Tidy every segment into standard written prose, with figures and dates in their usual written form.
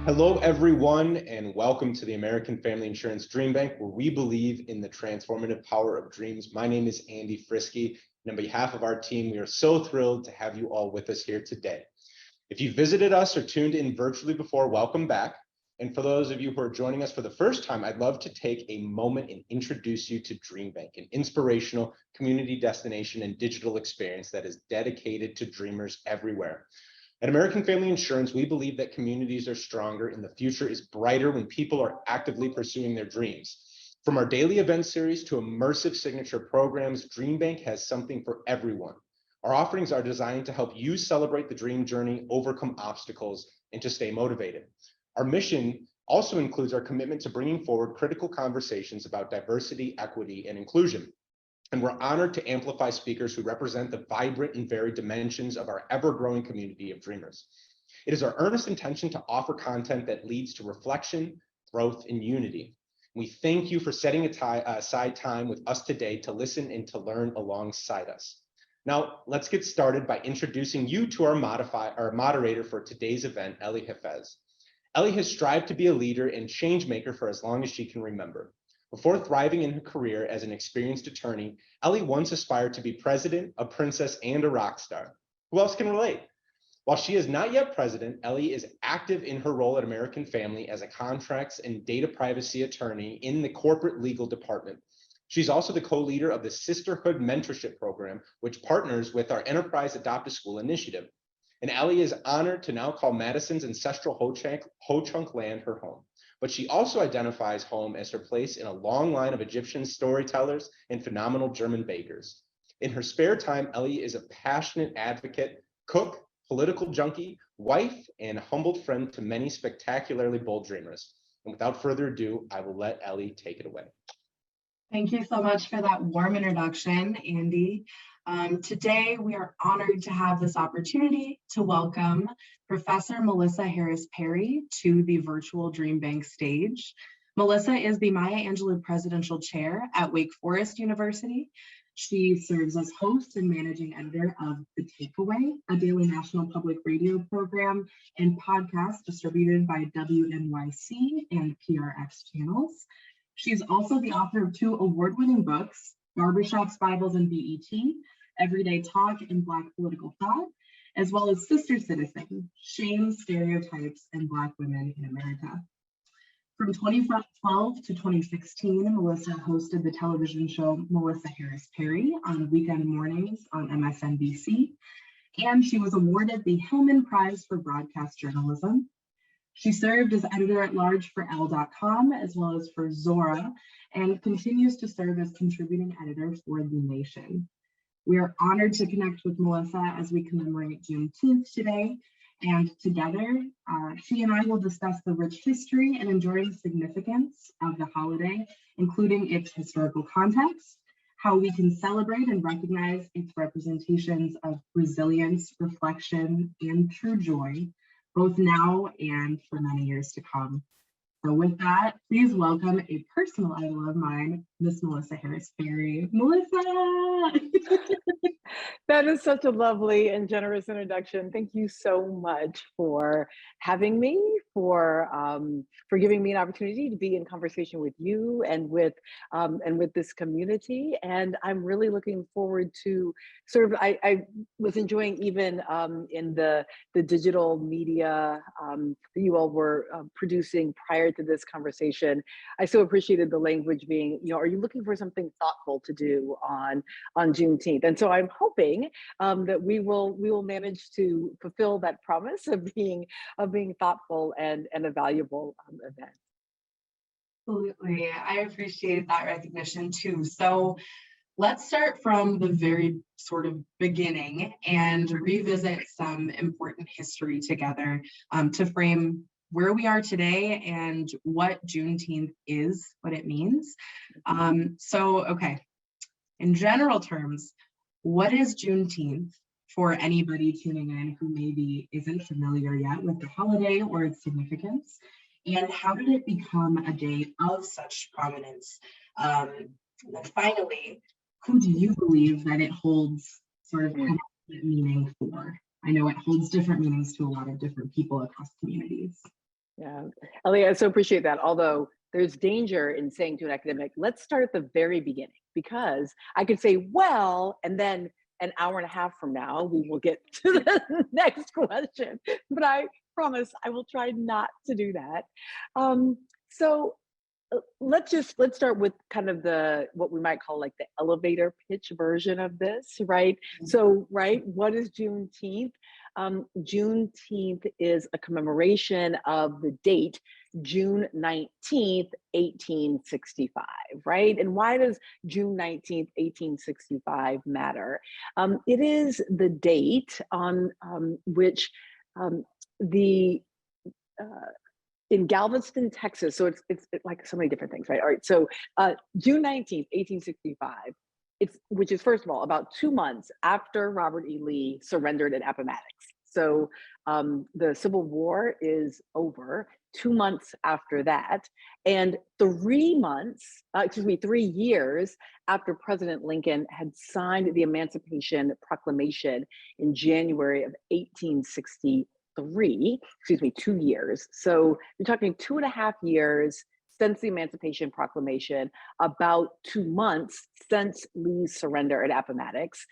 Hello, everyone, and welcome to the American Family Insurance Dream Bank, where we believe in the transformative power of dreams. My name is Andy Frisky, and on behalf of our team, we are so thrilled to have you all with us here today. If you visited us or tuned in virtually before, welcome back. And for those of you who are joining us for the first time, I'd love to take a moment and introduce you to DreamBank, an inspirational community destination and digital experience that is dedicated to dreamers everywhere. At American Family Insurance, we believe that communities are stronger and the future is brighter when people are actively pursuing their dreams. From our daily event series to immersive signature programs, DreamBank has something for everyone. Our offerings are designed to help you celebrate the dream journey, overcome obstacles, and to stay motivated. Our mission also includes our commitment to bringing forward critical conversations about diversity, equity, and inclusion. And we're honored to amplify speakers who represent the vibrant and varied dimensions of our ever-growing community of dreamers. It is our earnest intention to offer content that leads to reflection, growth, and unity. We thank you for setting aside time with us today to listen and to learn alongside us. Now, let's get started by introducing you to our moderator for today's event, Ellie Hafez. Ellie has strived to be a leader and change maker for as long as she can remember. Before thriving in her career as an experienced attorney, Ellie once aspired to be president, a princess, and a rock star. Who else can relate? While she is not yet president, Ellie is active in her role at American Family as a contracts and data privacy attorney in the corporate legal department. She's also the co-leader of the Sisterhood Mentorship Program, which partners with our Enterprise Adopt-a-School initiative. And Ellie is honored to now call Madison's ancestral Ho-Chunk land her home. But she also identifies home as her place in a long line of Egyptian storytellers and phenomenal German bakers. In her spare time, Ellie is a passionate advocate, cook, political junkie, wife, and humbled friend to many spectacularly bold dreamers. And without further ado, I will let Ellie take it away. Thank you so much for that warm introduction, Andy. Today, we are honored to have this opportunity to welcome Professor Melissa HarrisPerry to the virtual DreamBank stage. Melissa is the Maya Angelou Presidential Chair at Wake Forest University. She serves as host and managing editor of The Takeaway, a daily national public radio program and podcast distributed by WNYC and PRX channels. She's also the author of 2 award-winning books, Barbershops, Bibles, and BET, Everyday Talk and Black Political Thought, as well as Sister Citizen, Shame, Stereotypes, and Black Women in America. From 2012 to 2016, Melissa hosted the television show Melissa HarrisPerry on weekend mornings on MSNBC, and she was awarded the Hillman Prize for Broadcast Journalism. She served as editor-at-large for Elle.com as well as for Zora, and continues to serve as contributing editor for The Nation. We are honored to connect with Melissa as we commemorate Juneteenth today, and together, she and I will discuss the rich history and enduring significance of the holiday, including its historical context, how we can celebrate and recognize its representations of resilience, reflection, and true joy, both now and for many years to come. So with that, please welcome a personal idol of mine, Miss Melissa HarrisPerry. Melissa! That is such a lovely and generous introduction. Thank you so much for having me, for giving me an opportunity to be in conversation with you and with this community. And I'm really looking forward to I was enjoying even in the digital media that you all were producing prior to this conversation. I so appreciated the language being, are you looking for something thoughtful to do on Juneteenth? And so I'm hoping that we will manage to fulfill that promise of being thoughtful and a valuable event. Absolutely, I appreciate that recognition too. So let's start from the very sort of beginning and revisit some important history together to frame where we are today and what Juneteenth is, what it means. Okay, in general terms, what is Juneteenth for anybody tuning in who maybe isn't familiar yet with the holiday or its significance? And how did it become a day of such prominence? And then finally, who do you believe that it holds sort of meaning for? I know it holds different meanings to a lot of different people across communities. Yeah, Ellie, I so appreciate that. Although there's danger in saying to an academic, let's start at the very beginning, because I could say, well, and then an hour and a half from now, we will get to the next question. But I promise I will try not to do that. So let's start with kind of what we might call like the elevator pitch version of this, right? So, right, what is Juneteenth? Juneteenth is a commemoration of the date June 19th, 1865, right? And why does June 19th, 1865 matter? It is the date on which the in Galveston, Texas. So it's like so many different things, right? All right. So June 19th, 1865, which is first of all about 2 months after Robert E. Lee surrendered at Appomattox. So the Civil War is over 2 months after that, and 3 years after President Lincoln had signed the Emancipation Proclamation in January of 1863. 2 years. So you're talking 2.5 years since the Emancipation Proclamation, about 2 months since Lee's surrender at Appomattox.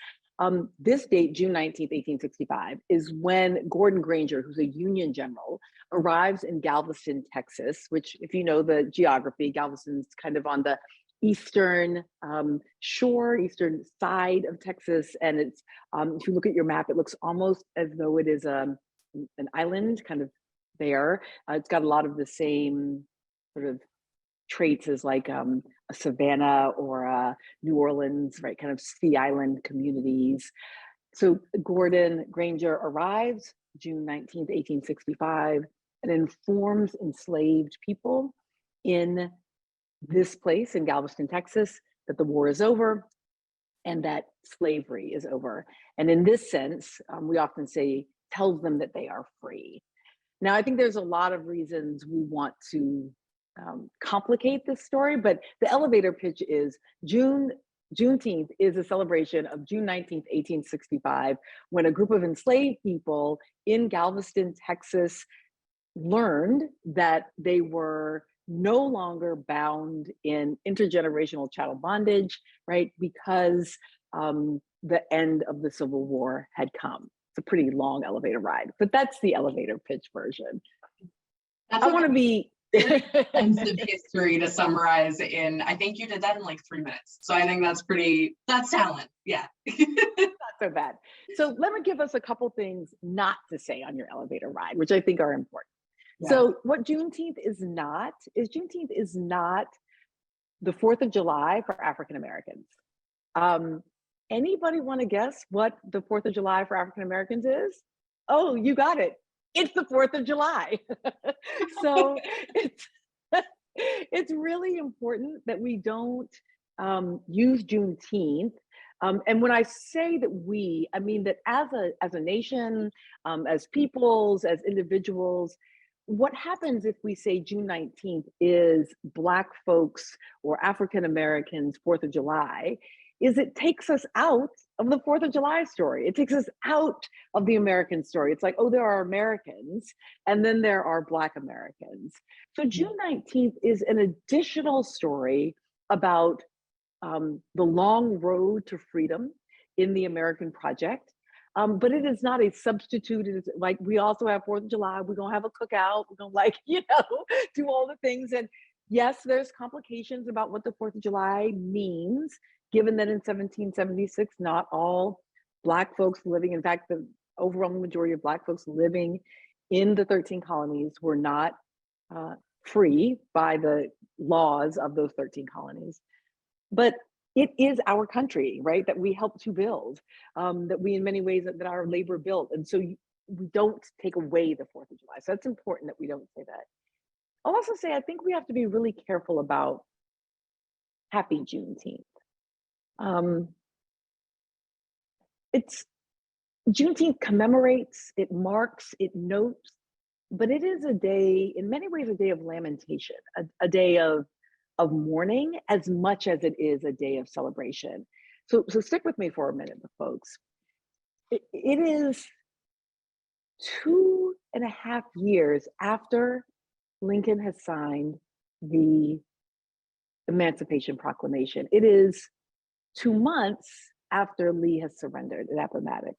This date, June 19th, 1865, is when Gordon Granger, who's a Union general, arrives in Galveston, Texas, which, if you know the geography, Galveston's kind of on the eastern shore, eastern side of Texas. And it's, if you look at your map, it looks almost as though it is an island kind of there. It's got a lot of the same sort of traits as like a Savannah or a New Orleans, right? Kind of sea island communities. So Gordon Granger arrives June 19th, 1865, and informs enslaved people in this place in Galveston, Texas, that the war is over and that slavery is over. And in this sense, we often say, tells them that they are free. Now, I think there's a lot of reasons we want to complicate this story, but the elevator pitch is Juneteenth is a celebration of June 19th, 1865, when a group of enslaved people in Galveston, Texas, learned that they were no longer bound in intergenerational chattel bondage, right? Because the end of the Civil War had come. It's a pretty long elevator ride, but that's the elevator pitch version. I want to be extensive history to summarize in, I think you did that in like 3 minutes. So I think that's talent. Yeah. Not so bad. So let me give us a couple things not to say on your elevator ride, which I think are important. Yeah. So what Juneteenth is not the 4th of July for African Americans. Anybody want to guess what the 4th of July for African Americans is? Oh, you got it. It's the 4th of July. So it's really important that we don't use Juneteenth. And when I say that we, I mean that as a nation, as peoples, as individuals, what happens if we say June 19th is Black folks or African Americans 4th of July, is it takes us out of the 4th of July story. It takes us out of the American story. It's like, oh, there are Americans, and then there are Black Americans. So June 19th is an additional story about the long road to freedom in the American project. But it is not a substitute. It is like, we also have 4th of July. We're gonna have a cookout. We're gonna do all the things. And yes, there's complications about what the 4th of July means, given that in 1776, not all Black folks living, in fact, the overwhelming majority of Black folks living in the 13 colonies were not free by the laws of those 13 colonies. But it is our country, right, that we helped to build, that we in many ways that our labor built. And so we don't take away the 4th of July. So that's important that we don't say that. I'll also say, I think we have to be really careful about Happy Juneteenth. Juneteenth commemorates, it marks, it notes, but it is a day, in many ways, a day of lamentation, a day of mourning as much as it is a day of celebration. So stick with me for a minute, folks. It is 2.5 years after Lincoln has signed the Emancipation Proclamation. It is 2 months after Lee has surrendered at Appomattox.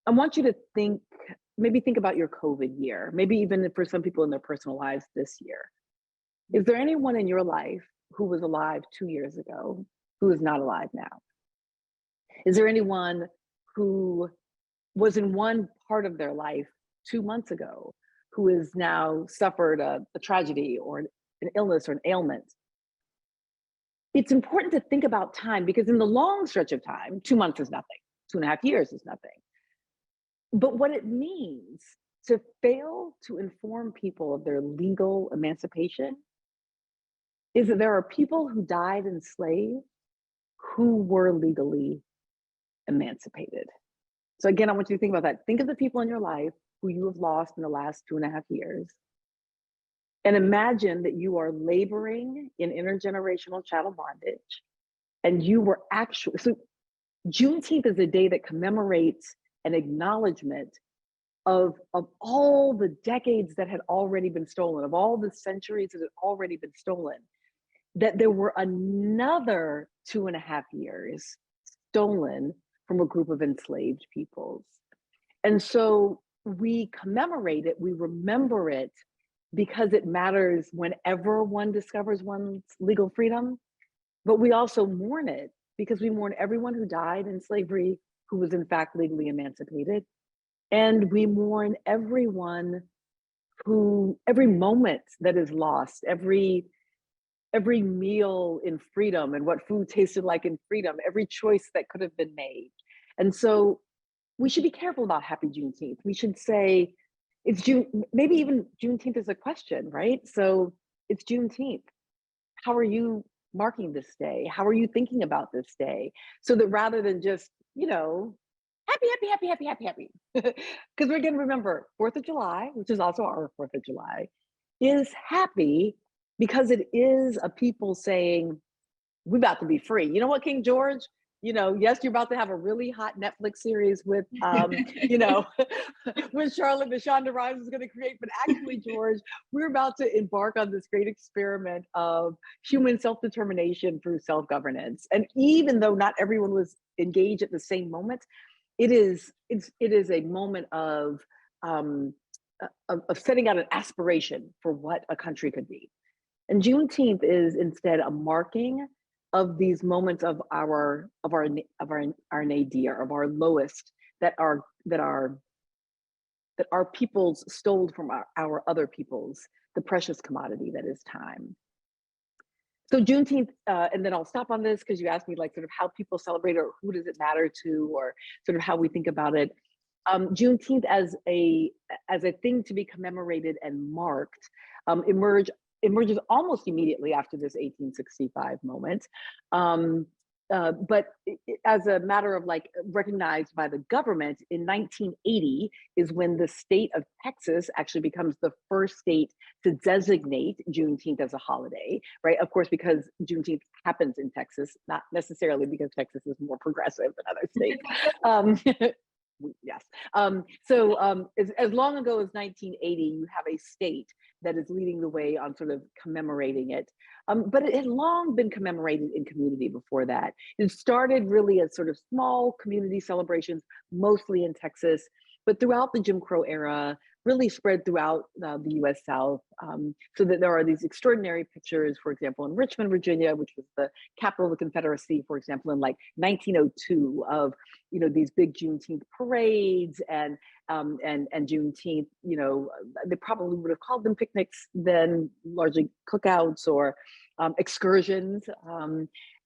I want you to maybe think about your COVID year, maybe even for some people in their personal lives this year. Is there anyone in your life who was alive 2 years ago who is not alive now? Is there anyone who was in one part of their life 2 months ago who has now suffered a tragedy or an illness or an ailment? It's important to think about time, because in the long stretch of time, 2 months is nothing, 2.5 years is nothing. But what it means to fail to inform people of their legal emancipation is that there are people who died enslaved who were legally emancipated. So again, I want you to think about that. Think of the people in your life who you have lost in the last 2.5 years. And imagine that you are laboring in intergenerational chattel bondage. And you were actually, so Juneteenth is a day that commemorates an acknowledgement of all the decades that had already been stolen, of all the centuries that had already been stolen, that there were another 2.5 years stolen from a group of enslaved peoples. And so we commemorate it, we remember it, because it matters whenever one discovers one's legal freedom, but we also mourn it because we mourn everyone who died in slavery who was in fact legally emancipated. And we mourn everyone who, every moment that is lost, every meal in freedom and what food tasted like in freedom, every choice that could have been made. And so we should be careful about Happy Juneteenth. We should say, it's June, maybe even Juneteenth is a question, right? So it's Juneteenth. How are you marking this day? How are you thinking about this day? So that rather than just, happy, because we're going to remember 4th of July, which is also our 4th of July, is happy because it is a people saying, we're about to be free. You know what, King George? Yes, you're about to have a really hot Netflix series with, with Charlotte and Shonda Rhimes is going to create. But actually, George, we're about to embark on this great experiment of human self-determination through self-governance. And even though not everyone was engaged at the same moment, it is a moment of setting out an aspiration for what a country could be. And Juneteenth is instead a marking of these moments of our nadir, of our lowest, that our peoples stole from our other peoples, the precious commodity that is time. So Juneteenth, and then I'll stop on this because you asked me sort of how people celebrate or who does it matter to, or sort of how we think about it. Juneteenth as a thing to be commemorated and marked emerges almost immediately after this 1865 moment. But as a matter of recognized by the government in 1980 is when the state of Texas actually becomes the first state to designate Juneteenth as a holiday, right? Of course, because Juneteenth happens in Texas, not necessarily because Texas is more progressive than other states. Yes. As long ago as 1980, you have a state that is leading the way on sort of commemorating it. But it had long been commemorated in community before that. It started really as sort of small community celebrations, mostly in Texas, but throughout the Jim Crow era, really spread throughout the US South, so that there are these extraordinary pictures, for example, in Richmond, Virginia, which was the capital of the Confederacy, for example, in 1902, of these big Juneteenth parades and Juneteenth, they probably would have called them picnics then, largely cookouts or excursions.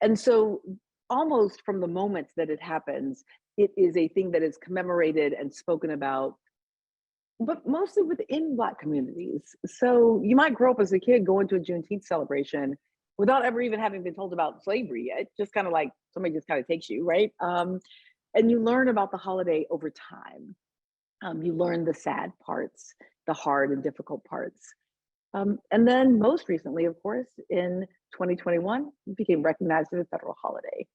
And so almost from the moment that it happens, it is a thing that is commemorated and spoken about, but mostly within Black communities. So you might grow up as a kid going to a Juneteenth celebration without ever even having been told about slavery yet, just kind of like somebody just kind of takes you, right? And you learn about the holiday over time. You learn the sad parts, the hard and difficult parts. And then most recently, of course, in 2021, it became recognized as a federal holiday.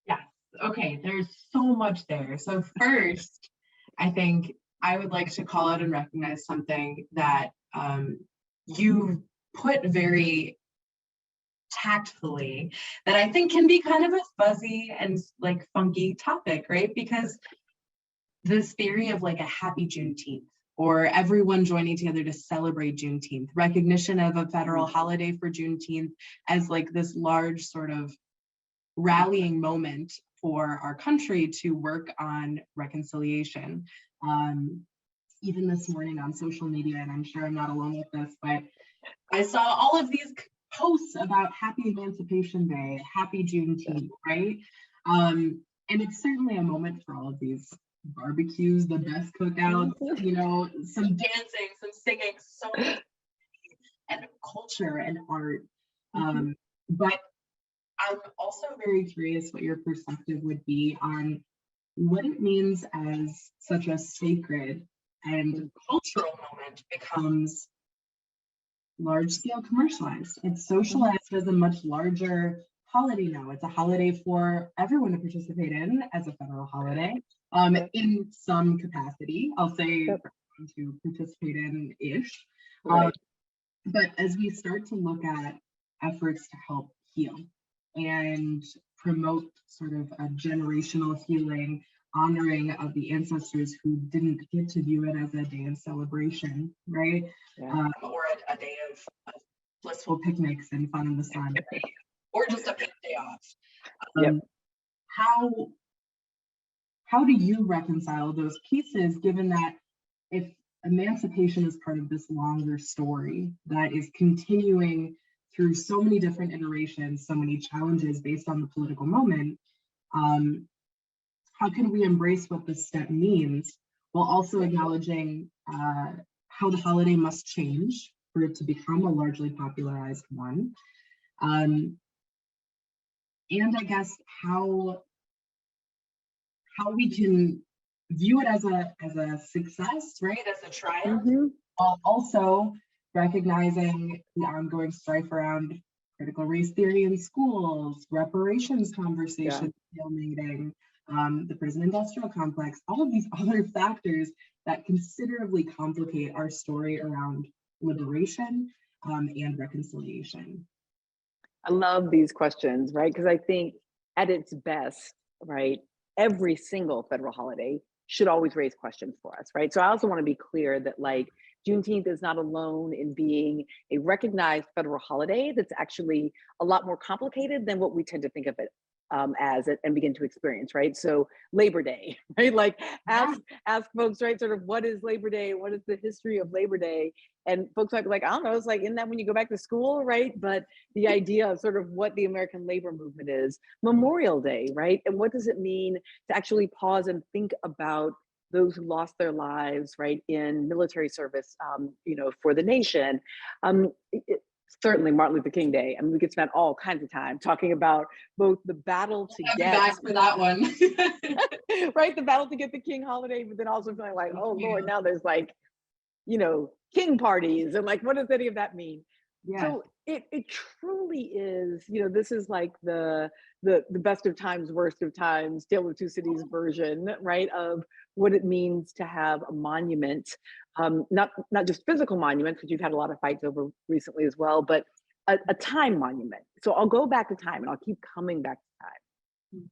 Yes, okay, there's so much there. So first, I think I would like to call out and recognize something that you put very tactfully, that I think can be kind of a fuzzy and like funky topic, right? Because this theory of like a happy Juneteenth, or everyone joining together to celebrate Juneteenth, recognition of a federal holiday for Juneteenth as like this large sort of rallying moment for our country to work on reconciliation. Even this morning on social media, and I'm sure I'm not alone with this, but I saw all of these posts about Happy Emancipation Day, Happy Juneteenth, right? And it's certainly a moment for all of these barbecues, the best cookouts, you know, some dancing, some singing, so much, and culture and art. But I'm also very curious what your perspective would be on what it means as such a sacred and cultural moment becomes large-scale commercialized. It's socialized as a much larger holiday now. It's a holiday for everyone to participate in as a federal holiday, in some capacity. I'll say to participate in ish. But as we start to look at efforts to help heal and promote sort of a generational healing, honoring of the ancestors who didn't get to view it as a day of celebration, right? Or a day of blissful picnics and fun in the sun, right? Or just a day off. How do you reconcile those pieces, given that if emancipation is part of this longer story that is continuing through so many different iterations, so many challenges based on the political moment, how can we embrace what this step means while also acknowledging how the holiday must change for it to become a largely popularized one? And I guess how we can view it as a success, right? As a triumph, while also recognizing the ongoing strife around critical race theory in schools, reparations conversations, meeting, the prison industrial complex, all of these other factors that considerably complicate our story around liberation and reconciliation. I love these questions, right? Because I think at its best, right, every single federal holiday should always raise questions for us, right? So I also want to be clear that like Juneteenth is not alone in being a recognized federal holiday that's actually a lot more complicated than what we tend to think of it as and begin to experience, right? So Labor Day, right? Like ask folks, right? Sort of what is Labor Day? What is the history of Labor Day? And folks might be like, I don't know, it's like, isn't that when you go back to school, right? But the idea of sort of what the American labor movement is, Memorial Day, right? And what does it mean to actually pause and think about those who lost their lives, right, in military service, you know, for the nation. Certainly Martin Luther King Day. I mean, we could spend all kinds of time talking about both the battle to get back for that one, right? The battle to get the King holiday, but then also feeling like, oh Lord, now there's like, you know, King parties and like, what does any of that mean? So it truly is, you know, this is like the best of times, worst of times, Tale of Two Cities version, right, of what it means to have a monument, not just physical monuments, which you've had a lot of fights over recently as well, but a time monument. So I'll go back to time and I'll keep coming back to time.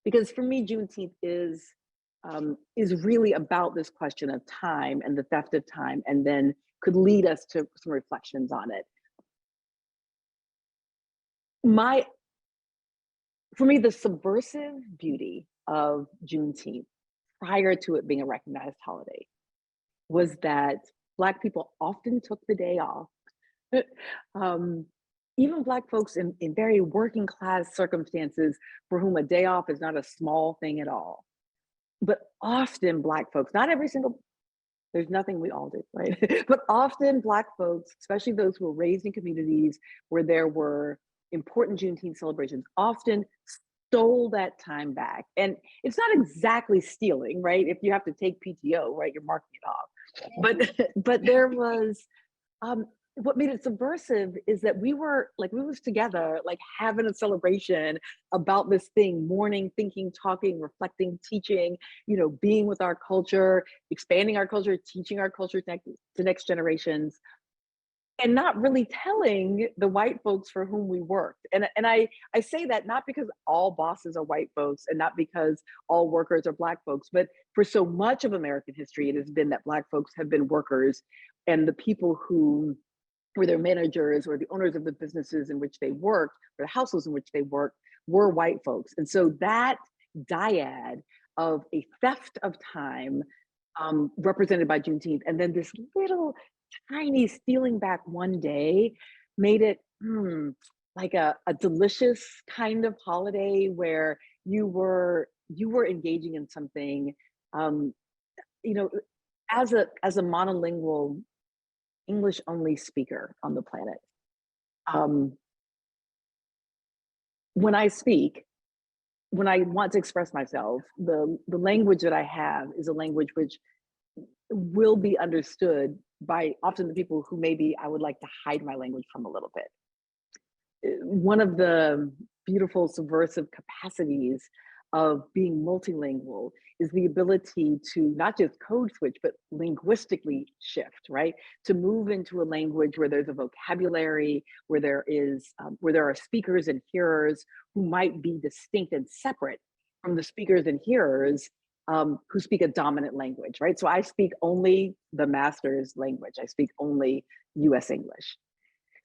Because for me, Juneteenth is really about this question of time and the theft of time, and then could lead us to some reflections on it. For me, the subversive beauty of Juneteenth, prior to it being a recognized holiday, was that Black people often took the day off. Even Black folks in very working class circumstances for whom a day off is not a small thing at all. But often Black folks, not every single, there's nothing we all do, right? But often Black folks, especially those who were raised in communities where there were important Juneteenth celebrations, often stole that time back. And it's not exactly stealing, right? If you have to take PTO, right, you're marking it off. But there was what made it subversive is that we was together, like having a celebration about this thing, mourning, thinking, talking, reflecting, teaching, being with our culture, expanding our culture, teaching our culture to next generations, and not really telling the white folks for whom we worked. And I say that not because all bosses are white folks and not because all workers are Black folks, but for so much of American history, it has been that Black folks have been workers, and the people who were their managers or the owners of the businesses in which they worked or the households in which they worked were white folks. And so that dyad of a theft of time represented by Juneteenth, and then this little tiny stealing back one day made it like a delicious kind of holiday where you were engaging in something, as a monolingual English only speaker on the planet. When I speak, when I want to express myself, the language that I have is a language which will be understood by often the people who maybe I would like to hide my language from a little bit. One of the beautiful subversive capacities of being multilingual is the ability to not just code switch, but linguistically shift, right? To move into a language where there's a vocabulary, where there are speakers and hearers who might be distinct and separate from the speakers and hearers who speak a dominant language, right? So I speak only the master's language. I speak only US English.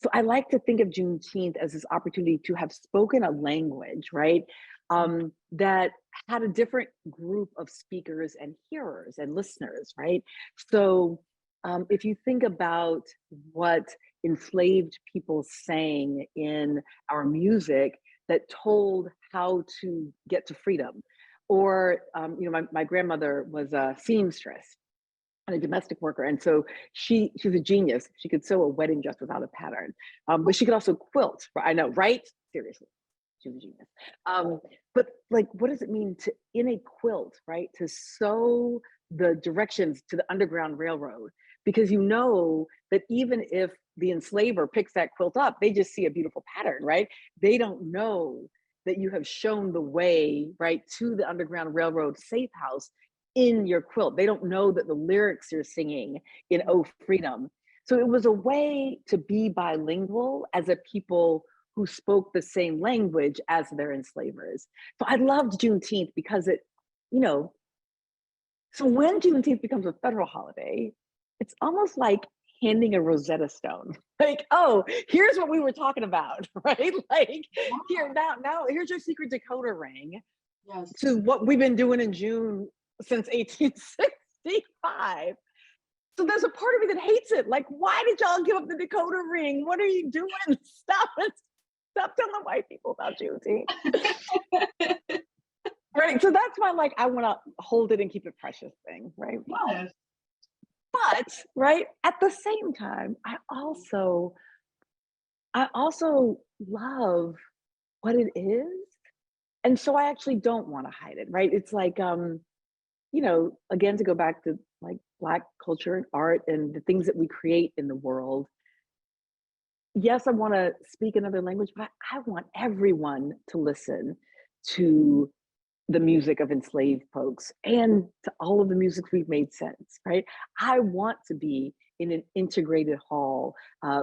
So I like to think of Juneteenth as this opportunity to have spoken a language, right? That had a different group of speakers and hearers and listeners, right? So if you think about what enslaved people sang in our music that told how to get to freedom, or my grandmother was a seamstress and a domestic worker, and so she was a genius. She could sew a wedding dress without a pattern, but she could also quilt. I know, right? Seriously, she was a genius. But like, what does it mean to, in a quilt, right, to sew the directions to the Underground Railroad? Because you know that even if the enslaver picks that quilt up, they just see a beautiful pattern, right? They don't know that you have shown the way, right, to the Underground Railroad safe house in your quilt. They don't know that the lyrics you're singing in Oh Freedom. So it was a way to be bilingual as a people who spoke the same language as their enslavers. So I loved Juneteenth because it, so when Juneteenth becomes a federal holiday, it's almost like handing a Rosetta Stone. Like, oh, here's what we were talking about, right? Like, here, now, here's your secret decoder ring. Yes. To what we've been doing in June since 1865. So there's a part of me that hates it. Like, why did y'all give up the decoder ring? What are you doing? Stop telling white people about Juneteenth. Right, so that's why, like, I want to hold it and keep it precious thing, right? Yes. But right at the same time, I also love what it is, and so I actually don't want to hide it. Right? It's like, again, to go back to like Black culture and art and the things that we create in the world. Yes, I want to speak another language, but I want everyone to listen to the music of enslaved folks and to all of the music we've made since, right? I want to be in an integrated hall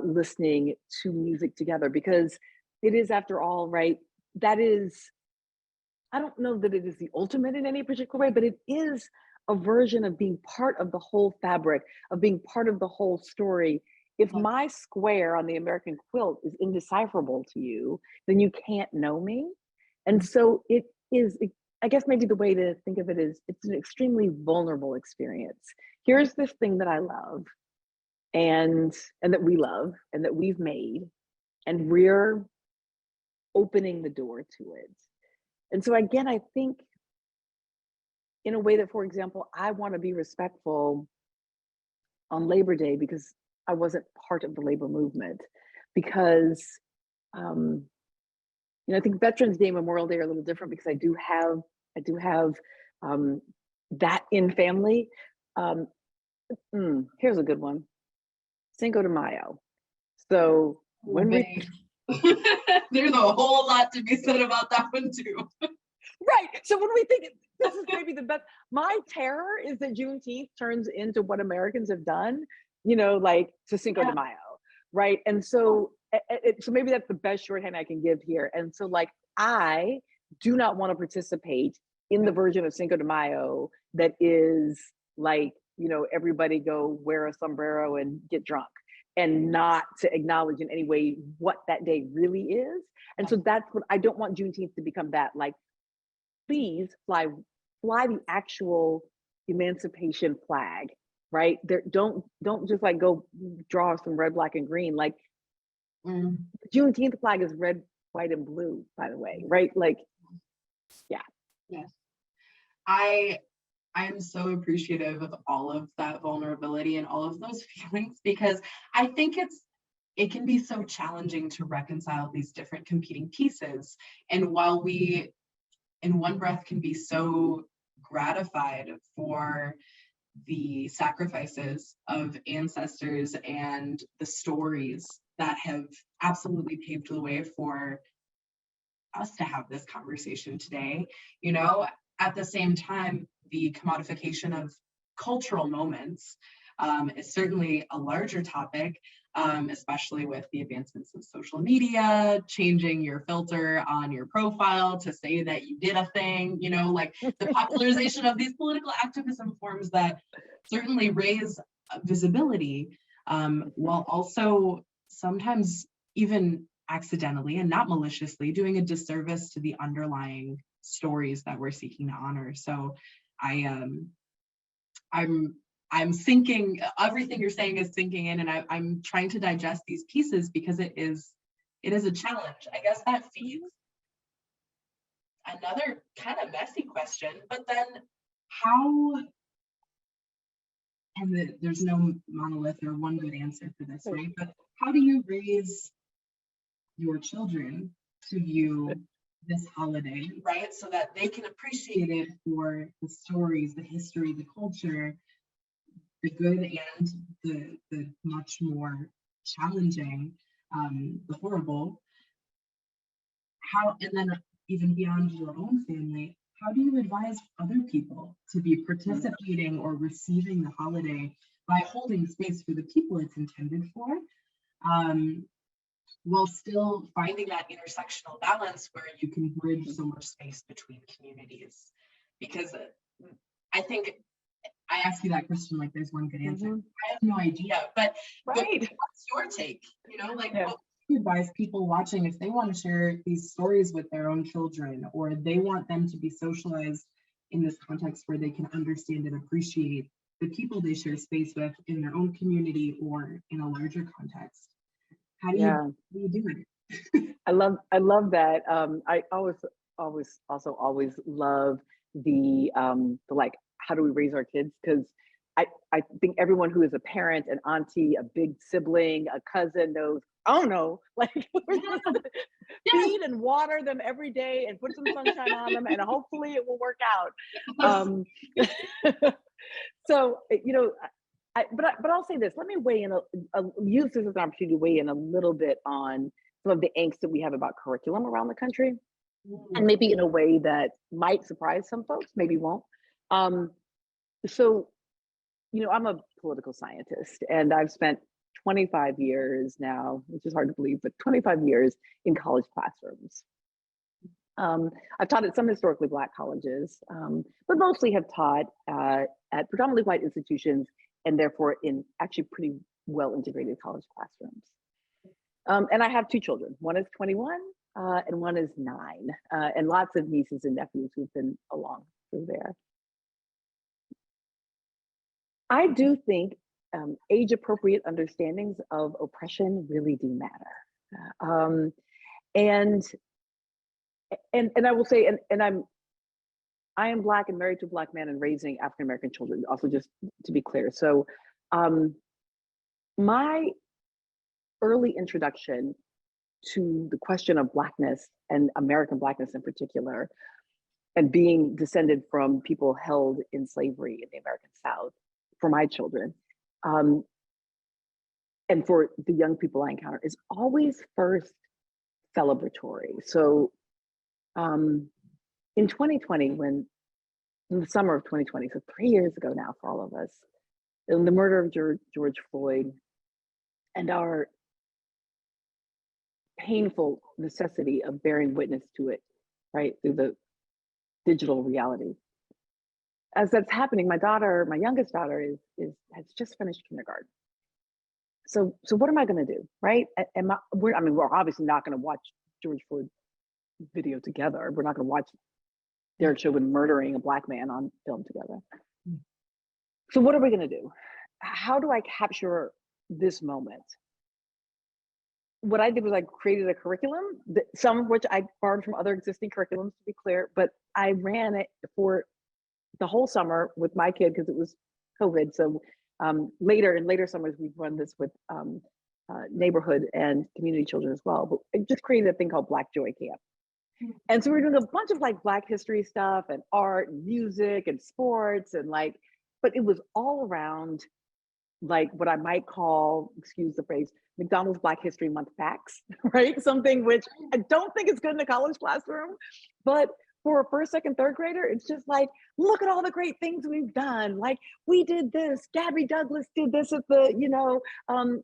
listening to music together, because it is, after all, right, that is, I don't know that it is the ultimate in any particular way, but it is a version of being part of the whole fabric, of being part of the whole story. If my square on the American quilt is indecipherable to you, then you can't know me. And so it is, I guess maybe the way to think of it is, it's an extremely vulnerable experience. Here's this thing that I love and that we love and that we've made, and we're opening the door to it. And so again, I think in a way that, for example, I want to be respectful on Labor Day because I wasn't part of the labor movement, because I think Veterans Day, Memorial Day are a little different because I do have that in family. Here's a good one: Cinco de Mayo. So when we there's a whole lot to be said about that one too. right, so when we think this is maybe the best, my terror is that Juneteenth turns into what Americans have done, you know, like to Cinco de Mayo, right? And so, so maybe that's the best shorthand I can give here. And so, like, I do not want to participate in the version of Cinco de Mayo that is like, you know, everybody go wear a sombrero and get drunk, and not to acknowledge in any way what that day really is. And so that's what I don't want Juneteenth to become, that like, please fly the actual emancipation flag, right? There, don't just like go draw some red, black, and green. Like the Juneteenth flag is red, white, and blue, by the way, right? Like, yeah. Yes. I'm so appreciative of all of that vulnerability and all of those feelings, because I think it can be so challenging to reconcile these different competing pieces. And while we in one breath can be so gratified for the sacrifices of ancestors and the stories that have absolutely paved the way for us to have this conversation today, you know, at the same time, the commodification of cultural moments is certainly a larger topic, especially with the advancements of social media, changing your filter on your profile to say that you did a thing, you know, like the popularization of these political activism forms that certainly raise visibility, while also sometimes even accidentally and not maliciously doing a disservice to the underlying stories that we're seeking to honor. So I'm thinking everything you're saying is sinking in, and I'm trying to digest these pieces because it is a challenge. I guess that feeds another kind of messy question, but then how, and there's no monolith or one good answer for this, right? But how do you raise your children to view this holiday, right? So that they can appreciate it for the stories, the history, the culture, the good and the much more challenging, the horrible. How, and then even beyond your own family, how do you advise other people to be participating or receiving the holiday by holding space for the people it's intended for, while still finding that intersectional balance where you can bridge so much space between communities? Because I think I ask you that question like there's one good answer. I have no idea, but right. What's your take? You know, like what do you advise people watching if they want to share these stories with their own children, or they want them to be socialized in this context where they can understand and appreciate the people they share space with in their own community or in a larger context? How do you do it? I love that. I always love the like, how do we raise our kids? Because I think everyone who is a parent, an auntie, a big sibling, a cousin knows, oh no, like feed and water them every day and put some sunshine on them, and hopefully it will work out. So, you know, but I'll say this, let me weigh in, use this as an opportunity to weigh in a little bit on some of the angst that we have about curriculum around the country, and maybe in a way that might surprise some folks, maybe won't. So, you know, I'm a political scientist, and I've spent 25 years now, which is hard to believe, but 25 years in college classrooms. I've taught at some historically Black colleges, but mostly have taught at predominantly white institutions, and therefore in actually pretty well integrated college classrooms. And I have two children. One is 21 and one is 9, and lots of nieces and nephews who've been along through there. I do think age-appropriate understandings of oppression really do matter. And I will say, I am Black and married to a Black man and raising African-American children, also just to be clear. So my early introduction to the question of Blackness and American Blackness in particular, and being descended from people held in slavery in the American South, for my children, and for the young people I encounter, is always first celebratory. So in 2020, in the summer of 2020, so 3 years ago now for all of us, in the murder of George Floyd and our painful necessity of bearing witness to it, right, through the digital reality. As that's happening, my youngest daughter has just finished kindergarten. So what am I going to do, right? We're obviously not going to watch George Floyd video together. We're not going to watch Derek Chauvin murdering a Black man on film together. So what are we going to do? How do I capture this moment? What I did was I created a curriculum, some of which I borrowed from other existing curriculums, to be clear, but I ran it for the whole summer with my kid because it was COVID. So in later summers, we've run this with neighborhood and community children as well. But I just created a thing called Black Joy Camp. And so we were doing a bunch of like Black history stuff and art and music and sports and but it was all around like what I might call, excuse the phrase, McDonald's Black History Month facts, right? Something which I don't think is good in a college classroom, but for a first, second, third grader, it's just like, look at all the great things we've done. Like we did this, Gabby Douglas did this at the,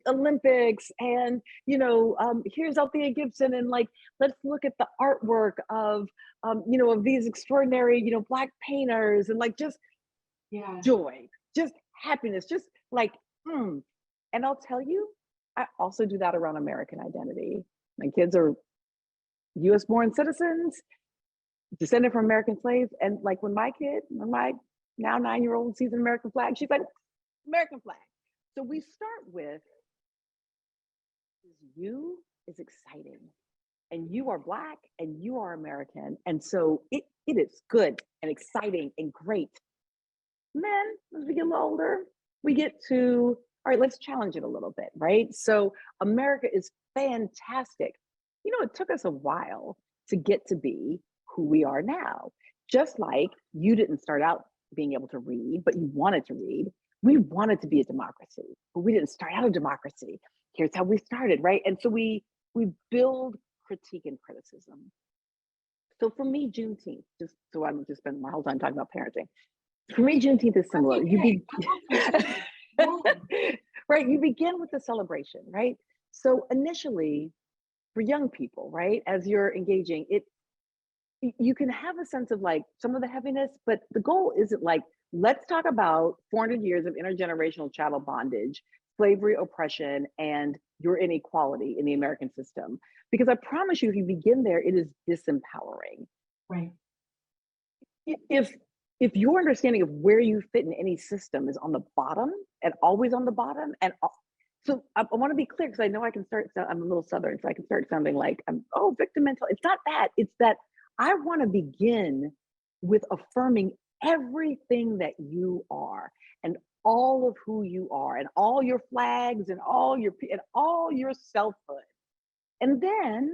Olympics, and, here's Althea Gibson, and like, let's look at the artwork of these extraordinary, Black painters, and like just joy, just happiness, just like, And I'll tell you, I also do that around American identity. My kids are US born citizens, descended from American slaves. And like when my now 9-year-old sees an American flag, she's like, American flag. So we start with, you is exciting. And you are Black and you are American. And so it is good and exciting and great. And then as we get a little older, we get to, all right, let's challenge it a little bit, right? So America is fantastic. It took us a while to get to be who we are now. Just like you didn't start out being able to read, but you wanted to read. We wanted to be a democracy, but we didn't start out a democracy. Here's how we started, right? And so we build critique and criticism. So for me, Juneteenth, just so I don't just spend my whole time talking about parenting. For me, Juneteenth is similar. Right, you begin with the celebration, right? So initially, for young people, right, as you're engaging, you can have a sense of like some of the heaviness, but the goal isn't like, let's talk about 400 years of intergenerational chattel bondage, slavery, oppression, and your inequality in the American system. Because I promise you, if you begin there, it is disempowering. Right. If your understanding of where you fit in any system is on the bottom and always on the bottom, so I want to be clear because I know I'm a little Southern, so I can start sounding like victim mentality. It's not that. It's that I want to begin with affirming everything that you are and all of who you are and all your flags and all your selfhood. And then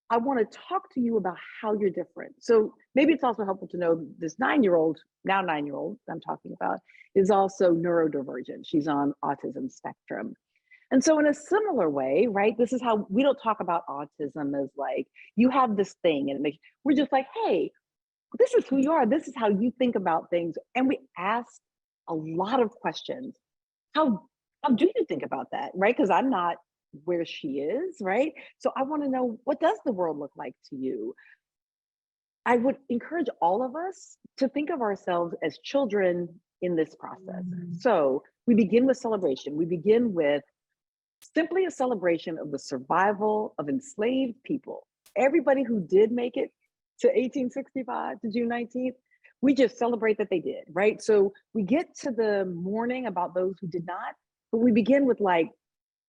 I want to talk to you about how you're different. So maybe it's also helpful to know this now 9-year-old I'm talking about is also neurodivergent. She's on autism spectrum. And so in a similar way, right, this is how we don't talk about autism as like, you have this thing and we're just like, hey, this is who you are. This is how you think about things. And we ask a lot of questions. How do you think about that, right? Because I'm not where she is, right? So I want to know, what does the world look like to you? I would encourage all of us to think of ourselves as children in this process. So we begin with celebration. We begin with simply a celebration of the survival of enslaved people. Everybody who did make it to 1865, to June 19th, we just celebrate that they did, right? So we get to the mourning about those who did not, but we begin with like,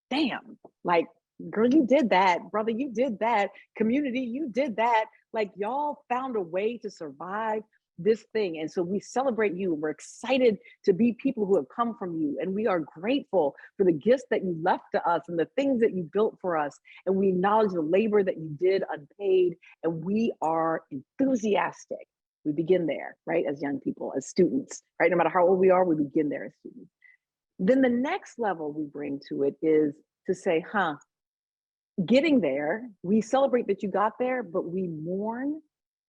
damn, like, girl, you did that, brother, you did that, community, you did that. Like, y'all found a way to survive this thing. And so we celebrate you. We're excited to be people who have come from you. And we are grateful for the gifts that you left to us and the things that you built for us. And we acknowledge the labor that you did unpaid. And we are enthusiastic. We begin there, right? As young people, as students, right? No matter how old we are, we begin there as students. Then the next level we bring to it is to say, getting there, we celebrate that you got there, but we mourn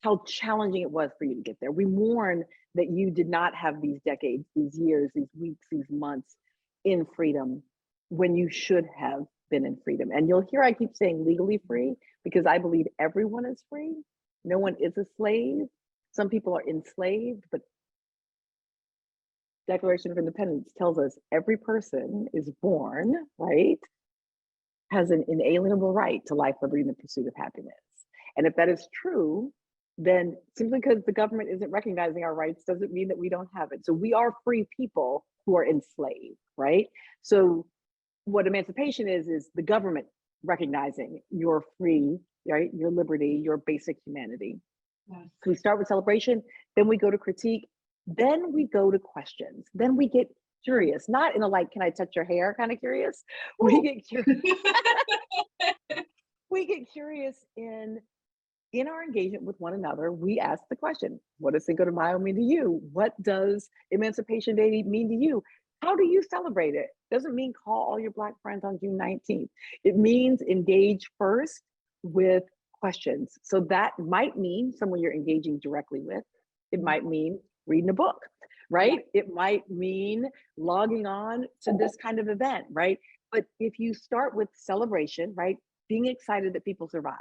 how challenging it was for you to get there. We mourn that you did not have these decades, these years, these weeks, these months in freedom when you should have been in freedom. And you'll hear I keep saying legally free because I believe everyone is free. No one is a slave. Some people are enslaved, but Declaration of Independence tells us every person is born, right, has an inalienable right to life, liberty, and the pursuit of happiness. And if that is true, then simply because the government isn't recognizing our rights doesn't mean that we don't have it. So we are free people who are enslaved, right? So what emancipation is the government recognizing your free, right, your liberty, your basic humanity. Yes. So we start with celebration, then we go to critique, then we go to questions, then we get curious, not in a like, can I touch your hair kind of curious. We get curious. We get curious in our engagement with one another. We ask the question, what does Cinco de Mayo mean to you? What does Emancipation Day mean to you? How do you celebrate it? Doesn't mean call all your Black friends on June 19th. It means engage first with questions. So that might mean someone you're engaging directly with. It might mean reading a book, right? It might mean logging on to this kind of event, right? But if you start with celebration, right? Being excited that people survived,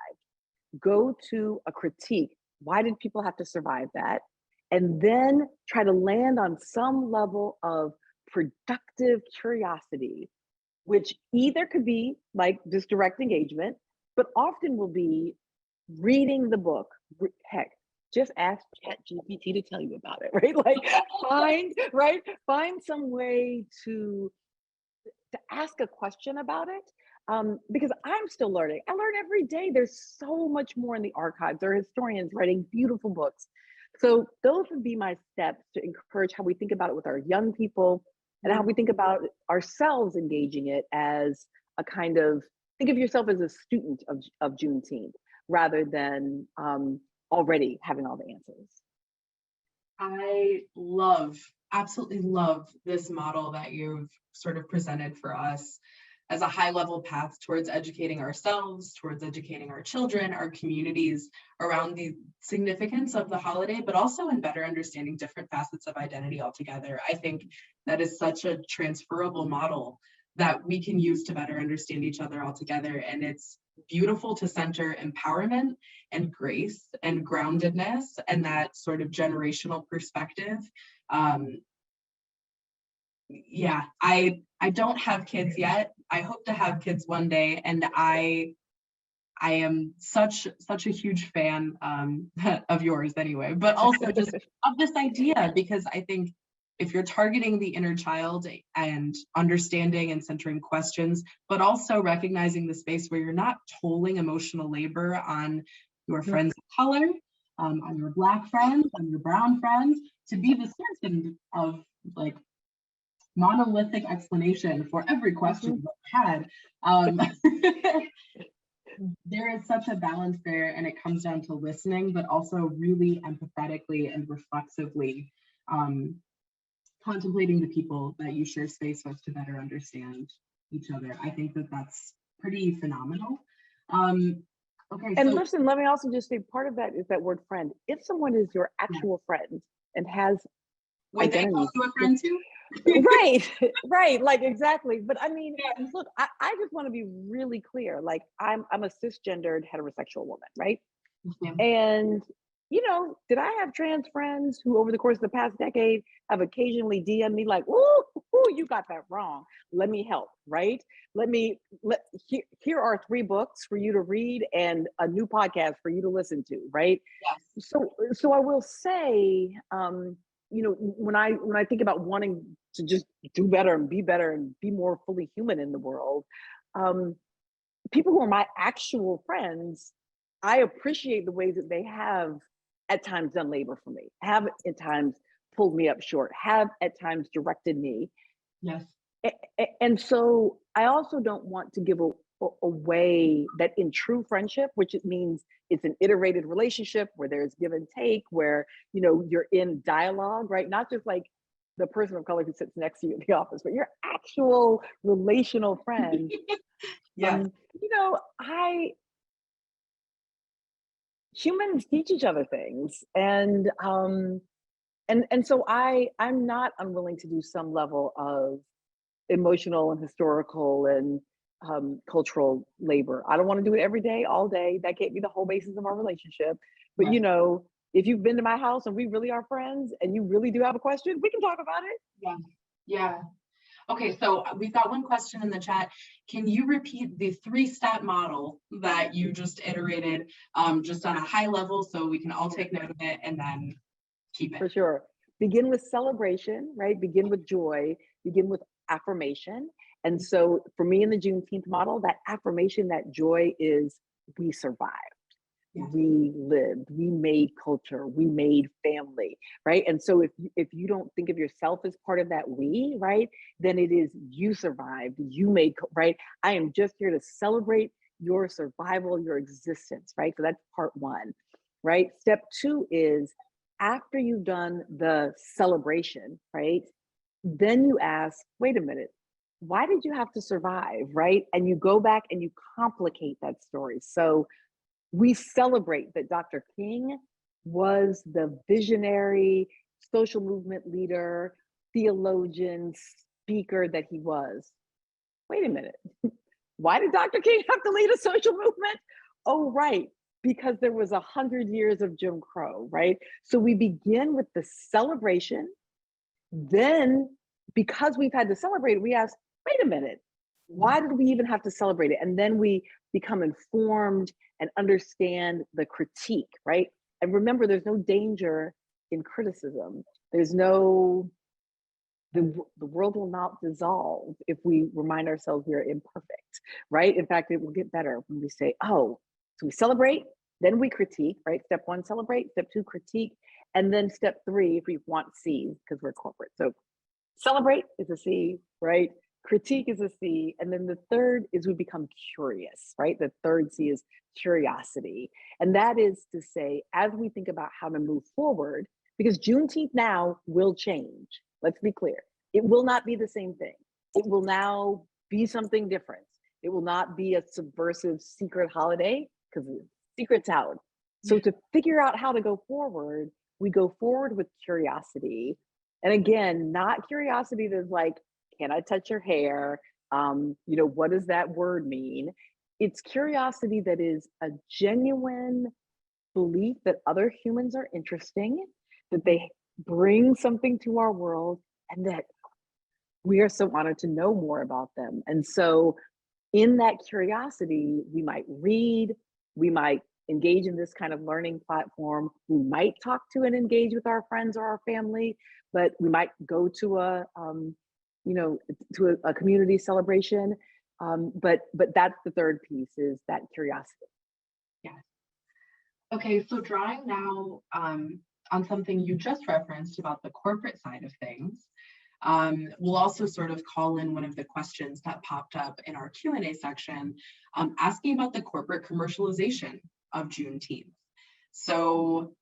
go to a critique. Why did people have to survive that? And then try to land on some level of productive curiosity, which either could be like just direct engagement, but often will be reading the book. Heck, just ask ChatGPT to tell you about it, right? Like find some way to ask a question about it. Because I'm still learning. I learn every day. There's so much more in the archives. There are historians writing beautiful books. So those would be my steps to encourage how we think about it with our young people and how we think about ourselves engaging it as a kind of, think of yourself as a student of Juneteenth rather than already having all the answers. I absolutely love this model that you've sort of presented for us as a high-level path towards educating ourselves, towards educating our children, our communities around the significance of the holiday, but also in better understanding different facets of identity altogether. I think that is such a transferable model that we can use to better understand each other altogether. And it's beautiful to center empowerment and grace and groundedness and that sort of generational perspective. Yeah, I don't have kids yet. I hope to have kids one day, and I am such a huge fan of yours anyway, but also just of this idea, because I think if you're targeting the inner child and understanding and centering questions, but also recognizing the space where you're not tolling emotional labor on your friends of color, on your Black friends, on your brown friends, to be the citizen of like monolithic explanation for every question that had. There is such a balance there, and it comes down to listening, but also really empathetically and reflexively contemplating the people that you share space with to better understand each other. I think that that's pretty phenomenal. Okay. And listen, let me also just say part of that is that word friend. If someone is your actual friend and has wait, they call you a friend too? right, like exactly. But I mean, look, I just want to be really clear. Like I'm a cisgendered heterosexual woman, right? And you know, did I have trans friends who over the course of the past decade have occasionally DM'd me like, ooh, you got that wrong. Let me help, right? Here are 3 books for you to read and a new podcast for you to listen to, right? Yes. So I will say, you know, when I think about wanting to just do better and be more fully human in the world, people who are my actual friends, I appreciate the ways that they have at times done labor for me, have at times pulled me up short, have at times directed me. Yes. And so I also don't want to give away that in true friendship, which it means it's an iterated relationship where there's give and take, where, you know, you're in dialogue, right? Not just like the person of color who sits next to you at the office, but your actual relational friend. Yeah. You know, humans teach each other things, and so I'm not unwilling to do some level of emotional and historical and cultural labor. I don't want to do it every day, all day. That can't be the whole basis of our relationship. But Right. you know, if you've been to my house and we really are friends and you really do have a question, we can talk about it. Yeah. Yeah. Okay, so we've got one question in the chat. Can you repeat the 3-step model that you just iterated, just on a high level, so we can all take note of it and then keep For it? sure. Begin with celebration, right? Begin with joy, begin with affirmation. And so for me in the Juneteenth model, that affirmation, that joy is we survived. Yes. We lived, we made culture, we made family, right? And so if you don't think of yourself as part of that we, right, then it is you survived, you made, right? I am just here to celebrate your survival, your existence, right? So that's part one, right? Step two is after you've done the celebration, right? Then you ask, wait a minute, why did you have to survive, right? And you go back and you complicate that story. So we celebrate that Dr. King was the visionary social movement leader, theologian, speaker that he was. Wait a minute. Why did Dr. King have to lead a social movement? Oh, right, because there was 100 years of Jim Crow, right? So we begin with the celebration. Then, because we've had to celebrate, we ask, wait a minute, why did we even have to celebrate it? And then we become informed and understand the critique, right? And remember, there's no danger in criticism. There's no, the world will not dissolve if we remind ourselves we are imperfect, right? In fact, it will get better when we say, oh, so we celebrate, then we critique, right? Step one, celebrate. Step two, critique. And then step three, if we want C, because we're corporate. So celebrate is a C, right? Critique is a C. And then the third is we become curious, right? The third C is curiosity. And that is to say, as we think about how to move forward, because Juneteenth now will change. Let's be clear. It will not be the same thing. It will now be something different. It will not be a subversive secret holiday because the secret's out. So to figure out how to go forward, we go forward with curiosity. And again, not curiosity that's like, can I touch your hair? What does that word mean? It's curiosity that is a genuine belief that other humans are interesting, that they bring something to our world, and that we are so honored to know more about them. And so in that curiosity, we might read, we might engage in this kind of learning platform, we might talk to and engage with our friends or our family, but we might go to a community celebration. But that's the third piece, is that curiosity. Yeah. Okay, so drawing now on something you just referenced about the corporate side of things, we'll also sort of call in one of the questions that popped up in our Q&A section, asking about the corporate commercialization of Juneteenth. So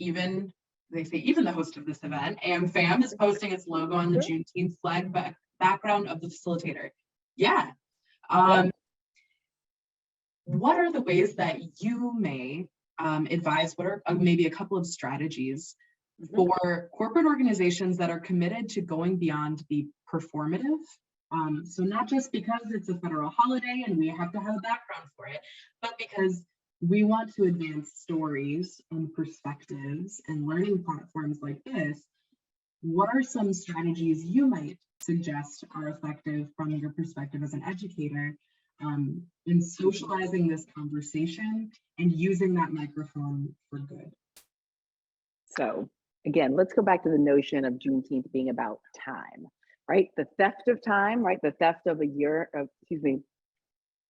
even the host of this event, AmFam, is posting its logo on the Juneteenth flag background of the facilitator. Yeah. What are the ways that you may advise, what are maybe a couple of strategies for corporate organizations that are committed to going beyond the performative? So not just because it's a federal holiday and we have to have a background for it, but because we want to advance stories and perspectives and learning platforms like this. What are some strategies you might suggest are effective from your perspective as an educator in socializing this conversation and using that microphone for good? So again, let's go back to the notion of Juneteenth being about time, right? The theft of time, right? The theft of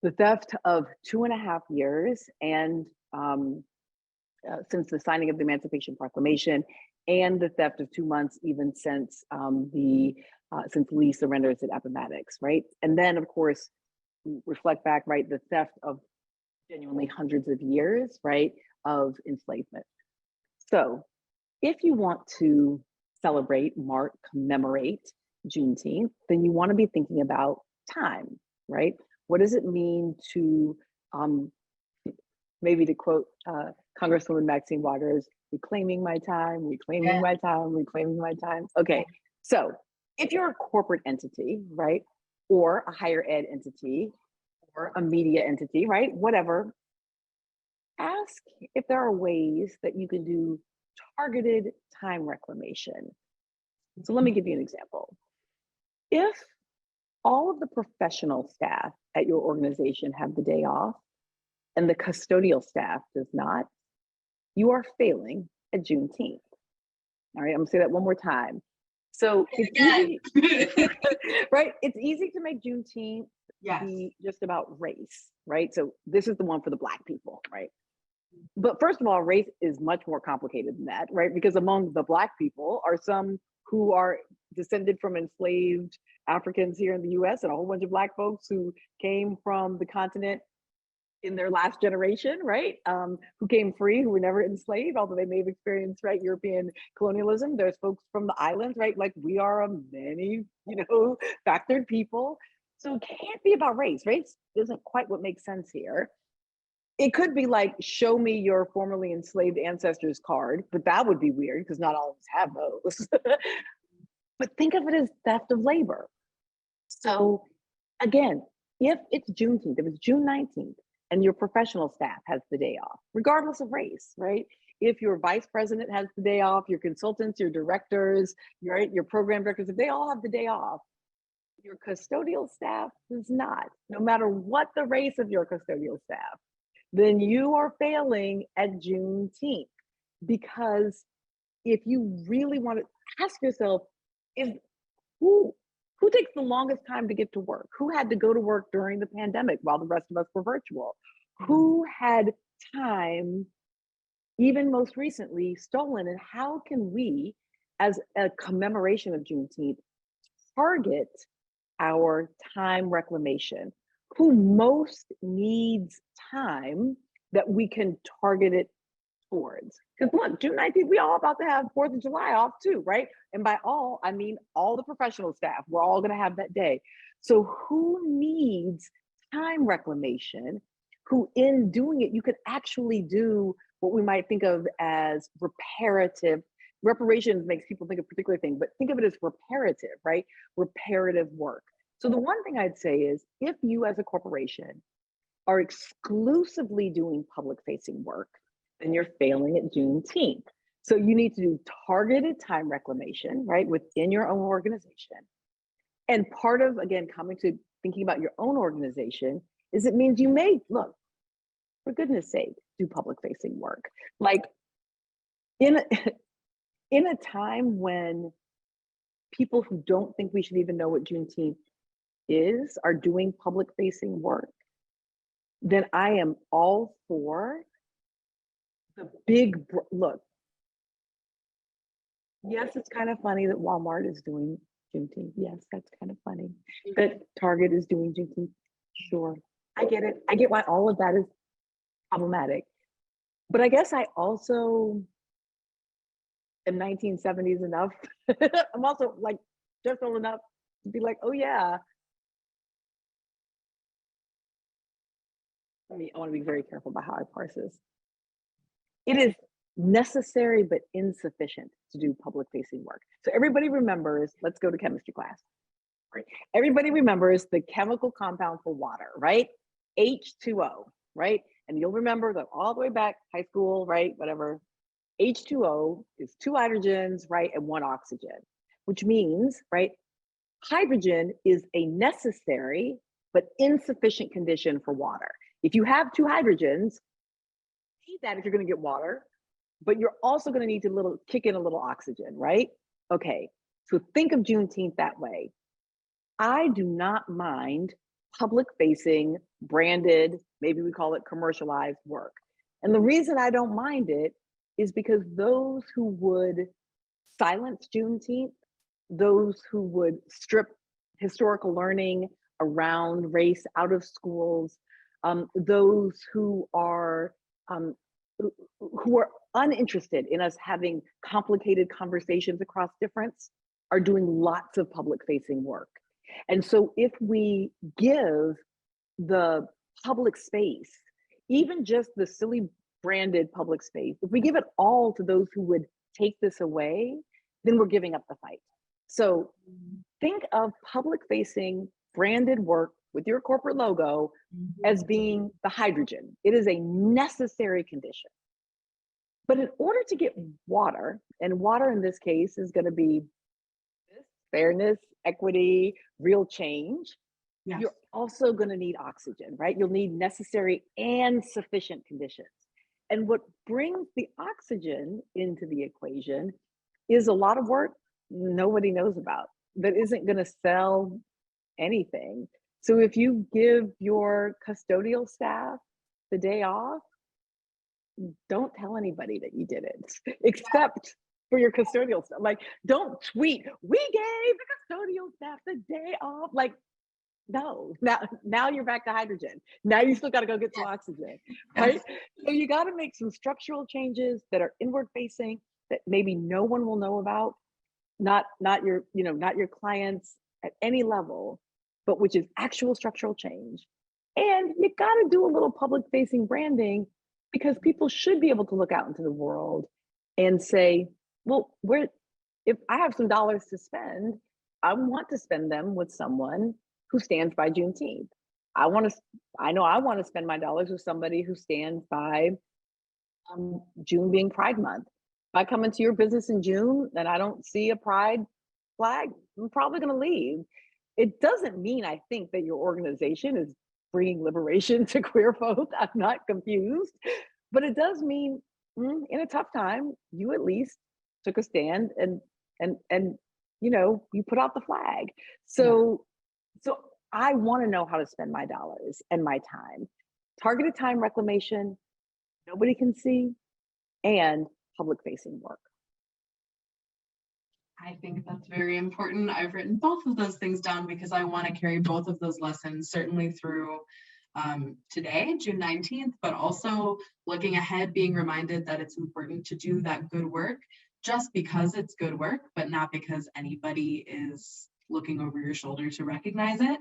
the theft of 2.5 years, and since the signing of the Emancipation Proclamation, and the theft of 2 months, even since since Lee surrenders at Appomattox, right? And then, of course, reflect back, right? The theft of genuinely hundreds of years, right, of enslavement. So, if you want to celebrate, mark, commemorate Juneteenth, then you want to be thinking about time, right? What does it mean to, maybe to quote Congresswoman Maxine Waters, reclaiming my time, reclaiming my time, reclaiming my time. Okay, so if you're a corporate entity, right, or a higher ed entity, or a media entity, right, whatever, ask if there are ways that you can do targeted time reclamation. So let me give you an example. If all of the professional staff at your organization have the day off and the custodial staff does not, you are failing at Juneteenth. All right, I'm gonna say that one more time. So it's easy, right? It's easy to make Juneteenth be just about race, right? So this is the one for the Black people, right? But first of all, race is much more complicated than that, right? Because among the Black people are some who are descended from enslaved Africans here in the US, and a whole bunch of Black folks who came from the continent in their last generation, right? Who came free, who were never enslaved, although they may have experienced, right, European colonialism. There's folks from the islands, right? Like we are a many, factored people. So it can't be about race. Race isn't quite what makes sense here. It could be like, show me your formerly enslaved ancestors card, but that would be weird because not all of us have those. But think of it as theft of labor. So again, if it's Juneteenth, if it's June 19th, and your professional staff has the day off, regardless of race, right? If your vice president has the day off, your consultants, your directors, your program directors, if they all have the day off, your custodial staff does not, no matter what the race of your custodial staff, then you are failing at Juneteenth. Because if you really want to ask yourself, who takes the longest time to get to work? Who had to go to work during the pandemic while the rest of us were virtual? Who had time, even most recently, stolen? And how can we, as a commemoration of Juneteenth, target our time reclamation? Who most needs time that we can target it towards? Because look, June 19th, we all about to have 4th of July off too, right? And by all, I mean all the professional staff. We're all gonna have that day. So who needs time reclamation? Who in doing it, you could actually do what we might think of as reparative. Reparations makes people think of a particular thing, but think of it as reparative, right? Reparative work. So the one thing I'd say is, if you as a corporation are exclusively doing public facing work, then you're failing at Juneteenth. So you need to do targeted time reclamation, right, within your own organization. And part of, again, coming to thinking about your own organization is it means you may, look, for goodness sake, do public facing work. Like in a time when people who don't think we should even know what Juneteenth is are doing public facing work, then I am all for the big look. Yes, it's kind of funny that Walmart is doing Juneteenth. Yes, that's kind of funny. That Target is doing Juneteenth. Sure, I get it. I get why all of that is problematic. But I guess I also am 1970s enough. I'm also like just old enough to be like, oh yeah. I want to be very careful about how I parse this. It is necessary but insufficient to do public facing work. So everybody remembers, let's go to chemistry class. Right? Everybody remembers the chemical compound for water, right? H2O, right? And you'll remember that all the way back, high school, right? Whatever. H2O is 2 hydrogens, right? And 1 oxygen, which means, right? Hydrogen is a necessary but insufficient condition for water. If you have 2 hydrogens, you need that if you're going to get water, but you're also going to need to kick in a little oxygen, right? Okay, so think of Juneteenth that way. I do not mind public facing, branded, maybe we call it commercialized work. And the reason I don't mind it is because those who would silence Juneteenth, those who would strip historical learning around race out of schools, those who are who are uninterested in us having complicated conversations across difference are doing lots of public facing work. And so if we give the public space, even just the silly branded public space, if we give it all to those who would take this away, then we're giving up the fight. So think of public facing branded work with your corporate logo as being the hydrogen. It is a necessary condition. But in order to get water, and water in this case is going to be fairness, equity, real change, Yes. you're also going to need oxygen, right? You'll need necessary and sufficient conditions. And what brings the oxygen into the equation is a lot of work nobody knows about that isn't going to sell anything. So if you give your custodial staff the day off, don't tell anybody that you did it, except for your custodial staff. Like, don't tweet, we gave the custodial staff the day off. Like, no, now you're back to hydrogen. Now you still got to go get some oxygen, right? So you got to make some structural changes that are inward facing that maybe no one will know about, not your clients at any level, but which is actual structural change. And you got to do a little public facing branding, because people should be able to look out into the world and say, well, if I have some dollars to spend, I want to spend them with someone who stands by Juneteenth. I know I want to spend my dollars with somebody who stands by June being Pride Month. If I come into your business in June and I don't see a Pride flag, I'm probably going to leave. It doesn't mean I think that your organization is bringing liberation to queer folk. I'm not confused, but it does mean in a tough time, you at least took a stand and you put out the flag. So I want to know how to spend my dollars and my time. Targeted time reclamation, nobody can see, and public facing work. I think that's very important. I've written both of those things down because I want to carry both of those lessons, certainly through today, June 19th, but also looking ahead, being reminded that it's important to do that good work just because it's good work, but not because anybody is looking over your shoulder to recognize it.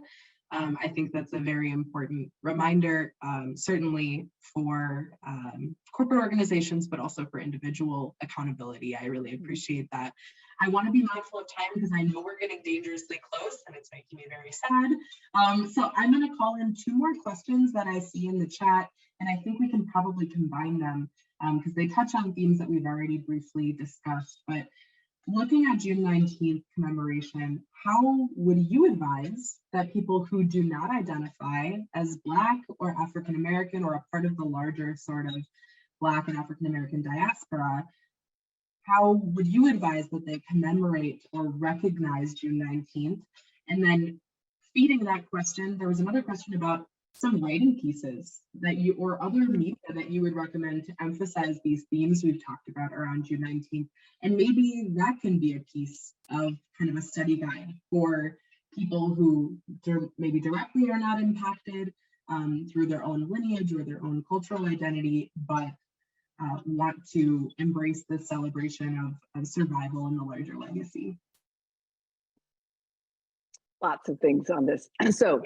I think that's a very important reminder, certainly for corporate organizations, but also for individual accountability. I really appreciate that. I want to be mindful of time because I know we're getting dangerously close and it's making me very sad. So I'm going to call in two more questions that I see in the chat, and I think we can probably combine them because they touch on themes that we've already briefly discussed. But looking at June 19th commemoration, how would you advise that people who do not identify as Black or African American or a part of the larger sort of Black and African American diaspora, how would you advise that they commemorate or recognize June 19th? And then feeding that question, there was another question about some writing pieces that you or other media that you would recommend to emphasize these themes we've talked about around June 19th. And maybe that can be a piece of kind of a study guide for people who maybe directly are not impacted through their own lineage or their own cultural identity, but want to embrace the celebration of survival and the larger legacy. Lots of things on this. So,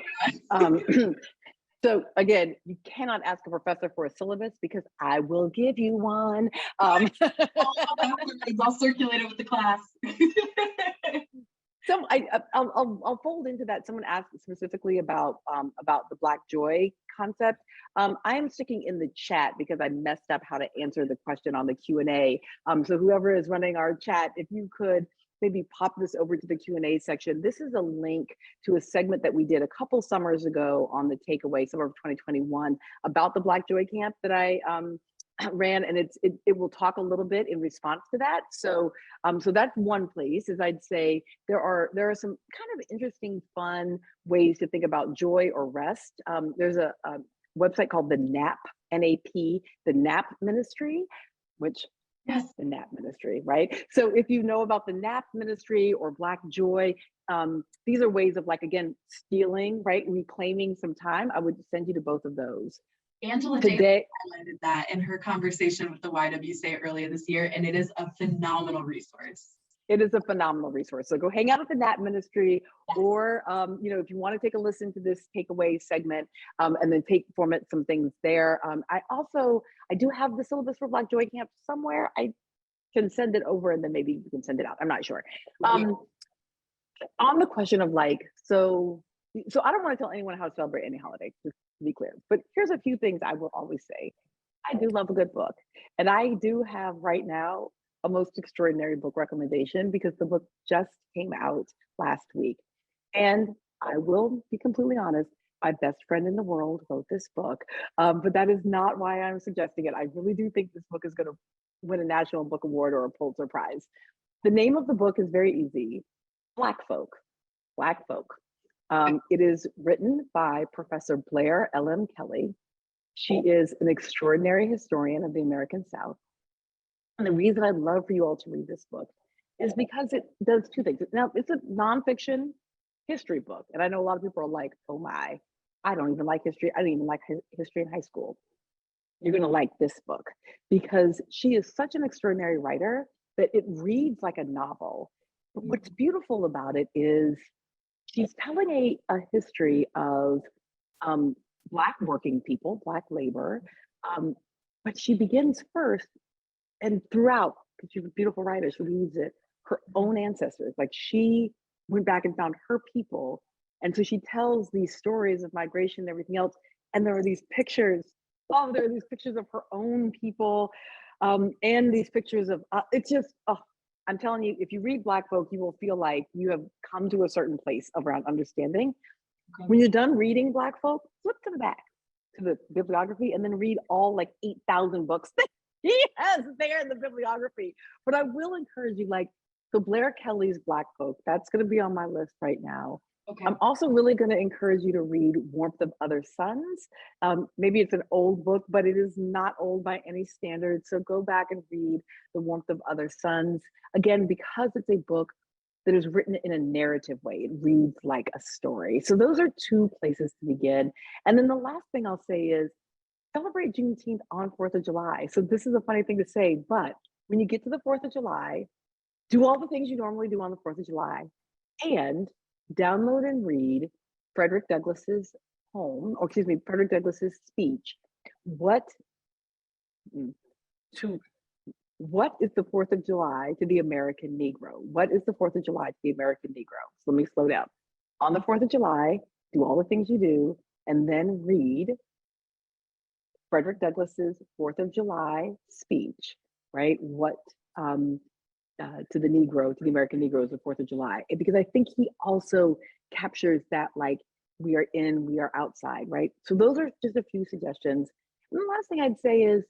so again, you cannot ask a professor for a syllabus because I will give you one. I'll circulate it with the class. So I'll fold into that. Someone asked specifically about the Black joy concept. I am sticking in the chat because I messed up how to answer the question on the Q&A. So whoever is running our chat, if you could maybe pop this over to the Q&A section. This is a link to a segment that we did a couple summers ago on the Takeaway, summer of 2021, about the Black Joy Camp that I ran, and it will talk a little bit in response to that. So so that's one place. Is I'd say there are some kind of interesting, fun ways to think about joy or rest. There's a website called the NAP, N-A-P, the NAP Ministry, which yes, the NAP Ministry, right? So if you know about the NAP Ministry or Black Joy, these are ways of, like, again, stealing, right, reclaiming some time. I would send you to both of those. Angela Today, highlighted that in her conversation with the YWCA earlier this year, and it is a phenomenal resource. it is a phenomenal resource. So go hang out at the NAT ministry, or if you want to take a listen to this takeaway segment, and then format some things there. I do have the syllabus for Black Joy Camp somewhere. I can send it over, and then maybe you can send it out. I'm not sure. On the question of so I don't want to tell anyone how to celebrate any holiday, just to be clear. But here's a few things I will always say. I do love a good book, and I do have right now a most extraordinary book recommendation, because the book just came out last week. And I will be completely honest, my best friend in the world wrote this book, but that is not why I'm suggesting it. I really do think this book is going to win a National Book Award or a Pulitzer Prize. The name of the book is very easy: Black Folk. Black Folk. It is written by Professor Blair L.M. Kelly. She is an extraordinary historian of the American South. And the reason I'd love for you all to read this book is because it does two things. Now, it's a nonfiction history book. And I know a lot of people are like, oh my, I don't even like history. I didn't even like history in high school. You're going to like this book, because she is such an extraordinary writer that it reads like a novel. But what's beautiful about it is she's telling a history of Black working people, Black labor. But she begins first and throughout, because she's a beautiful writer, she reads it, her own ancestors. Like, she went back and found her people. And so she tells these stories of migration and everything else. And there are these pictures. Oh, there are these pictures of her own people, and these pictures of, it's just, I'm telling you, if you read Black Folk, you will feel like you have come to a certain place around understanding. Okay. When you're done reading Black Folk, flip to the back, to the bibliography, and then read all 8,000 books that he has there in the bibliography. But I will encourage you, so Blair Kelly's Black Folk, that's going to be on my list right now. Okay. I'm also really going to encourage you to read Warmth of Other Suns. Maybe it's an old book, but it is not old by any standard. So go back and read The Warmth of Other Suns. Again, because it's a book that is written in a narrative way. It reads like a story. So those are two places to begin. And then the last thing I'll say is celebrate Juneteenth on 4th of July. So this is a funny thing to say, but when you get to the 4th of July, do all the things you normally do on the 4th of July, and download and read Frederick Douglass's Frederick Douglass's speech. What is the 4th of July to the American Negro? What is the 4th of July to the American Negro? So let me slow down. On the 4th of July, do all the things you do, and then read Frederick Douglass's 4th of July speech, right? What to the Negro, to the American Negro is the 4th of July. Because I think he also captures that, we are in, we are outside, right? So those are just a few suggestions. And the last thing I'd say is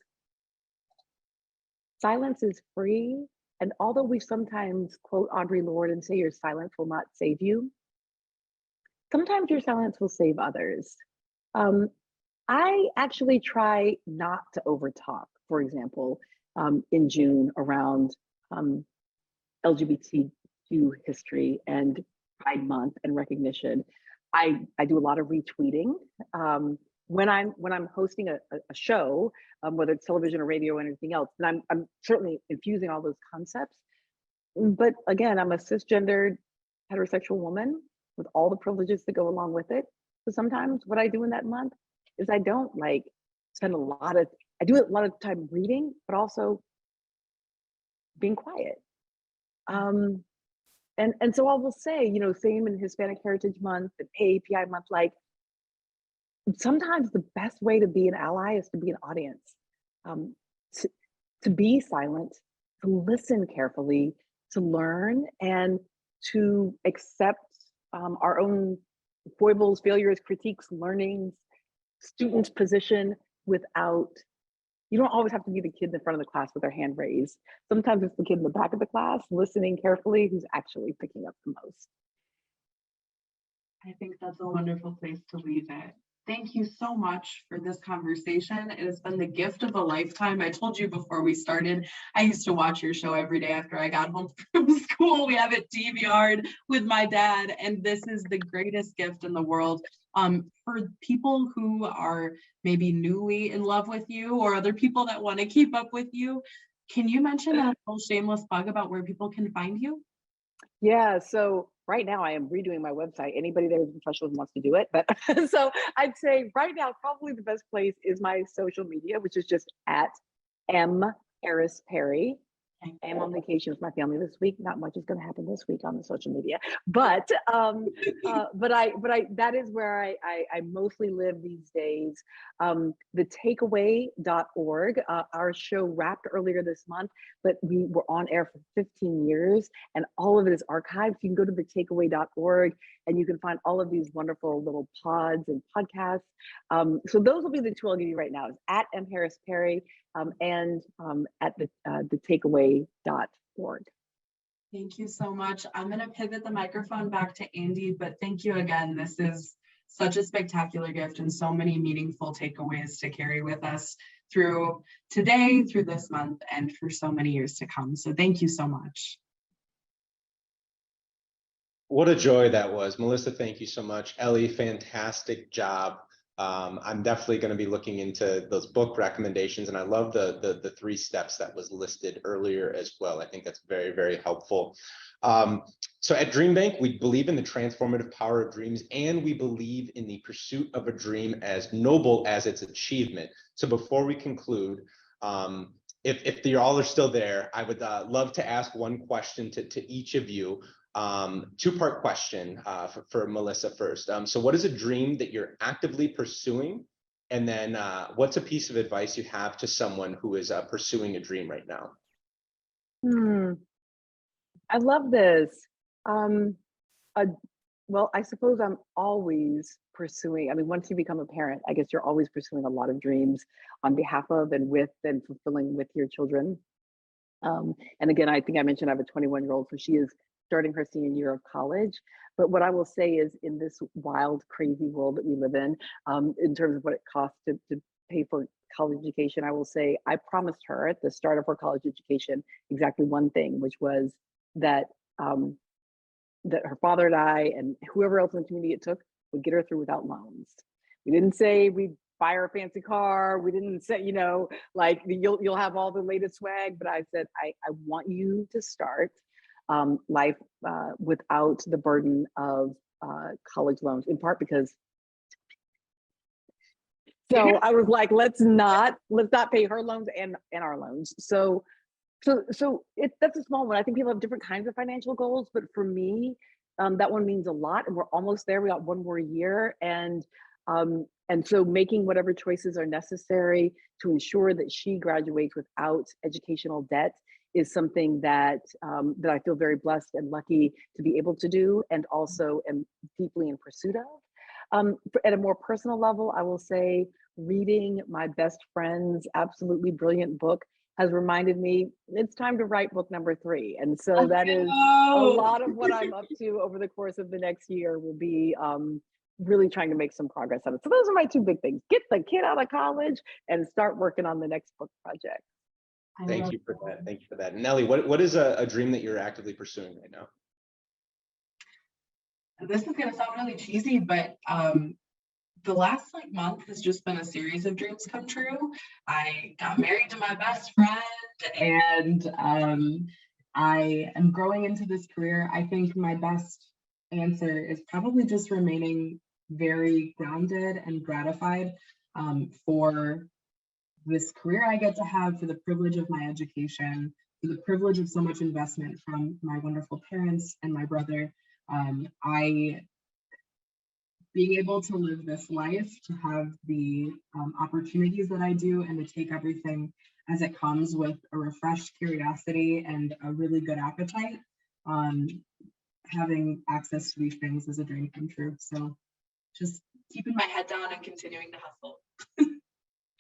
silence is free. And although we sometimes quote Audre Lorde and say your silence will not save you, sometimes your silence will save others. I actually try not to overtalk, for example, in June around LGBTQ history and Pride Month and recognition. I do a lot of retweeting. When I'm hosting a show, whether it's television or radio or anything else, then I'm certainly infusing all those concepts. But again, I'm a cisgendered heterosexual woman with all the privileges that go along with it. So sometimes what I do in that month is I don't spend I do a lot of time reading, but also being quiet. And so I will say, same in Hispanic Heritage Month and AAPI Month, sometimes the best way to be an ally is to be an audience, to be silent, to listen carefully, to learn, and to accept our own foibles, failures, critiques, learnings, students' position without, you don't always have to be the kid in the front of the class with their hand raised. Sometimes it's the kid in the back of the class listening carefully who's actually picking up the most. I think that's a wonderful place to leave it. Thank you so much for this conversation. It has been the gift of a lifetime. I told you before we started, I used to watch your show every day after I got home from school. We have it DVR'd with my dad, and this is the greatest gift in the world. For people who are maybe newly in love with you or other people that want to keep up with you, can you mention a little shameless plug about where people can find you? Yeah, so right now I am redoing my website. Anybody that is a professional who wants to do it, but so I'd say right now probably the best place is my social media, which is just at @HarrisPerry. I am on vacation with my family this week. Not much is going to happen this week on the social media, but that is where I mostly live these days. Thetakeaway.org. Our show wrapped earlier this month, but we were on air for 15 years, and all of it is archived. You can go to thetakeaway.org, and you can find all of these wonderful little pods and podcasts. So those will be the two I'll give you right now. Is at @HarrisPerry. And at thetakeaway.org. Thank you so much. I'm going to pivot the microphone back to Andy, but thank you again. This is such a spectacular gift and so many meaningful takeaways to carry with us through today, through this month, and for so many years to come. So thank you so much. What a joy that was. Melissa, thank you so much. Ellie, fantastic job. I'm definitely going to be looking into those book recommendations, and I love the 3 steps that was listed earlier as well. I think that's very, very helpful. So at DreamBank, we believe in the transformative power of dreams, and we believe in the pursuit of a dream as noble as its achievement. So before we conclude, if you all are still there, I would love to ask one question to each of you. 2-part question for Melissa first. So what is a dream that you're actively pursuing? And then what's a piece of advice you have to someone who is pursuing a dream right now? I love this. Well, I suppose I'm always pursuing. I mean, once you become a parent, I guess you're always pursuing a lot of dreams on behalf of and with and fulfilling with your children. And again, I think I mentioned I have a 21-year-old, so she is starting her senior year of college. But what I will say is, in this wild, crazy world that we live in terms of what it costs to pay for college education, I will say I promised her at the start of her college education exactly one thing, which was that that her father and I and whoever else in the community it took would get her through without loans. We didn't say we'd buy her a fancy car. We didn't say, like you'll have all the latest swag, but I said, I want you to start life without the burden of college loans, in part because I was like, let's not pay her loans and our loans. So that's a small one. I think people have different kinds of financial goals, but for me, that one means a lot, and we're almost there. We got one more year, and so making whatever choices are necessary to ensure that she graduates without educational debt is something that I feel very blessed and lucky to be able to do, and also am deeply in pursuit of. At a more personal level, I will say reading my best friend's absolutely brilliant book has reminded me it's time to write book number 3. And so that is a lot of what I'm up to over the course of the next year will be really trying to make some progress on it. So those are my 2 big things: get the kid out of college and start working on the next book project. Thank you for that. Thank you for that. And Ellie, what is a dream that you're actively pursuing right now? This is going to sound really cheesy, but the last month has just been a series of dreams come true. I got married to my best friend, and I am growing into this career. I think my best answer is probably just remaining very grounded and gratified for this career I get to have, for the privilege of my education, for the privilege of so much investment from my wonderful parents and my brother. Being able to live this life, to have the opportunities that I do, and to take everything as it comes with a refreshed curiosity and a really good appetite, having access to these things is a dream come true. So just keeping my head down and continuing to hustle.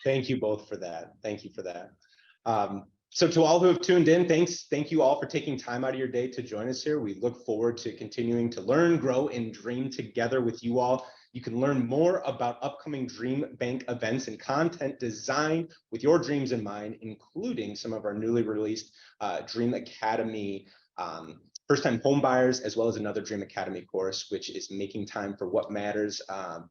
Thank you both for that. Thank you for that. So to all who have tuned in, thank you all for taking time out of your day to join us here. We look forward to continuing to learn, grow, and dream together with you all. You can learn more about upcoming DreamBank events and content designed with your dreams in mind, including some of our newly released Dream Academy first-time home buyers, as well as another Dream Academy course, which is Making Time for What Matters.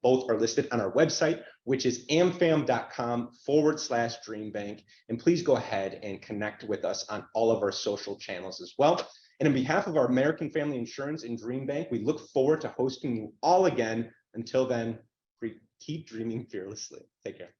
Both are listed on our website, which is amfam.com/DreamBank. And please go ahead and connect with us on all of our social channels as well. And on behalf of our American Family Insurance and DreamBank, we look forward to hosting you all again. Until then, keep dreaming fearlessly. Take care.